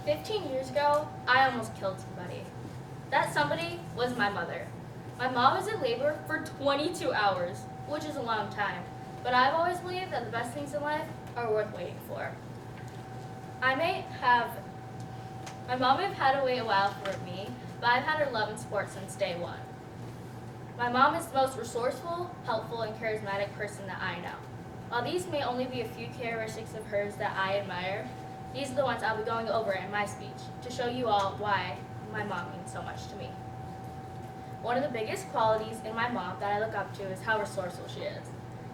15 years ago, I almost killed somebody. That somebody was my mother. My mom was in labor for 22 hours, which is a long time, but I've always believed that the best things in life are worth waiting for. I may have, my mom may have had to wait a while for me, but I've had her love and support since day one. My mom is the most resourceful, helpful, and charismatic person that I know. While these may only be a few characteristics of hers that I admire, these are the ones I'll be going over in my speech to show you all why my mom means so much to me. One of the biggest qualities in my mom that I look up to is how resourceful she is.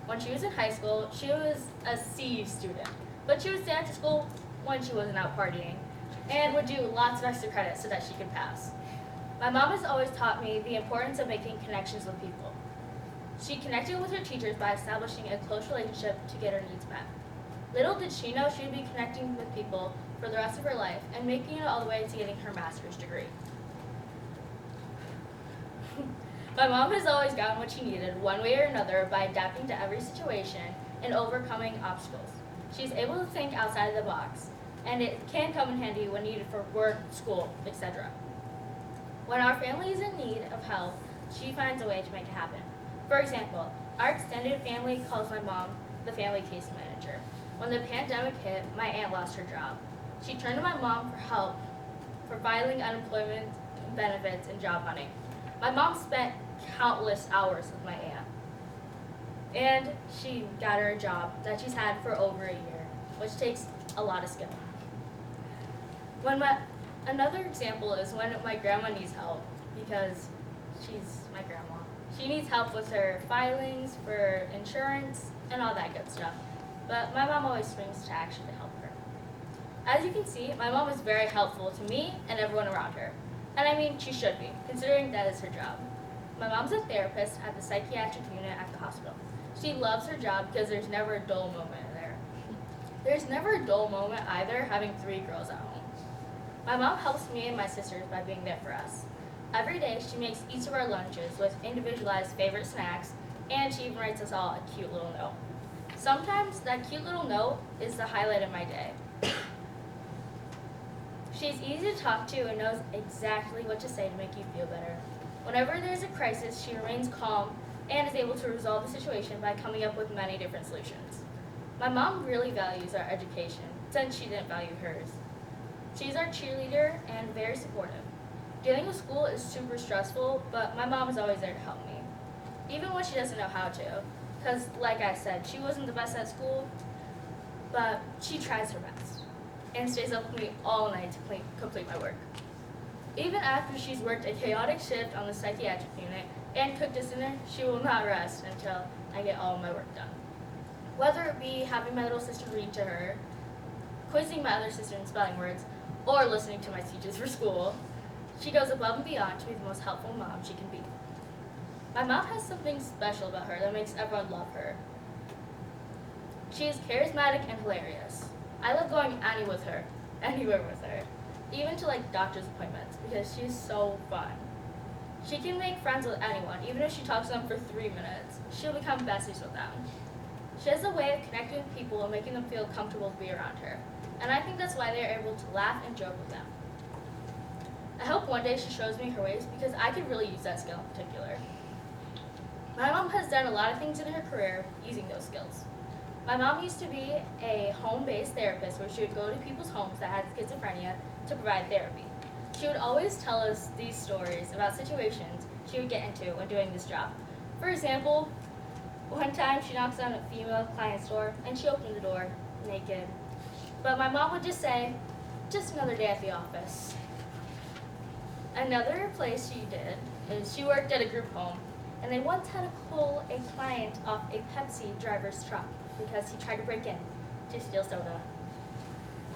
When she was in high school, she was a C student, but she would stay after school when she wasn't out partying and would do lots of extra credit so that she could pass. My mom has always taught me the importance of making connections with people. She connected with her teachers by establishing a close relationship to get her needs met. Little did she know she would be connecting with people for the rest of her life and making it all the way to getting her master's degree. My mom has always gotten what she needed one way or another by adapting to every situation and overcoming obstacles. She's able to think outside of the box, and it can come in handy when needed for work, school, etc. When our family is in need of help, she finds a way to make it happen. For example, our extended family calls my mom the family case manager. When the pandemic hit, my aunt lost her job. She turned to my mom for help for filing unemployment benefits and job hunting. My mom spent countless hours with my aunt, and she got her a job that she's had for over a year, which takes a lot of skill. Another example is when my grandma needs help, because she's my grandma. She needs help with her filings for insurance and all that good stuff, but my mom always swings to actually help her. As you can see, my mom is very helpful to me and everyone around her. And I mean, she should be, considering that is her job. My mom's a therapist at the psychiatric unit at the hospital. She loves her job because there's never a dull moment there. There's never a dull moment either having 3 girls at home. My mom helps me and my sisters by being there for us. Every day she makes each of our lunches with individualized favorite snacks, and she even writes us all a cute little note. Sometimes that cute little note is the highlight of my day. She's easy to talk to and knows exactly what to say to make you feel better. Whenever there's a crisis, she remains calm and is able to resolve the situation by coming up with many different solutions. My mom really values our education, since she didn't value hers. She's our cheerleader and very supportive. Dealing with school is super stressful, but my mom is always there to help me, even when she doesn't know how to. Because, like I said, she wasn't the best at school, but she tries her best and stays up with me all night to complete my work. Even after she's worked a chaotic shift on the psychiatric unit and cooked us dinner, she will not rest until I get all of my work done. Whether it be having my little sister read to her, quizzing my other sister in spelling words, or listening to my speeches for school, she goes above and beyond to be the most helpful mom she can be. My mom has something special about her that makes everyone love her. She is charismatic and hilarious. I love going anywhere with her, even to doctor's appointments, because she's so fun. She can make friends with anyone, even if she talks to them for 3 minutes. She'll become besties with them. She has a way of connecting with people and making them feel comfortable to be around her, and I think that's why they are able to laugh and joke with them. I hope one day she shows me her ways, because I could really use that skill in particular. My mom has done a lot of things in her career using those skills. My mom used to be a home-based therapist where she would go to people's homes that had schizophrenia to provide therapy. She would always tell us these stories about situations she would get into when doing this job. For example, one time she knocks on a female client's door and she opened the door naked. But my mom would just say, "Just another day at the office." Another place she did is she worked at a group home, and they once had to pull a client off a Pepsi driver's truck because he tried to break in to steal soda.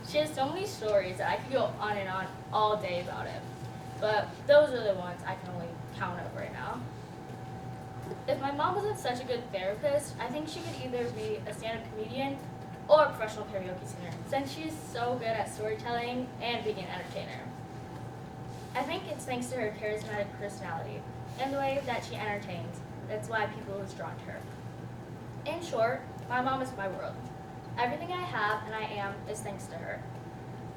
She has so many stories that I could go on and on all day about it, but those are the ones I can only count up right now. If my mom wasn't such a good therapist, I think she could either be a stand-up comedian or a professional karaoke singer, since she's so good at storytelling and being an entertainer. I think it's thanks to her charismatic personality and the way that she entertains. That's why people are drawn to her. In short, my mom is my world. Everything I have and I am is thanks to her.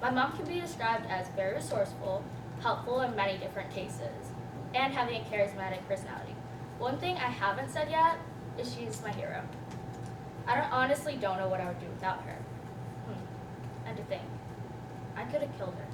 My mom can be described as very resourceful, helpful in many different cases, and having a charismatic personality. One thing I haven't said yet is she's my hero. Honestly don't know what I would do without her. And to think, I could have killed her.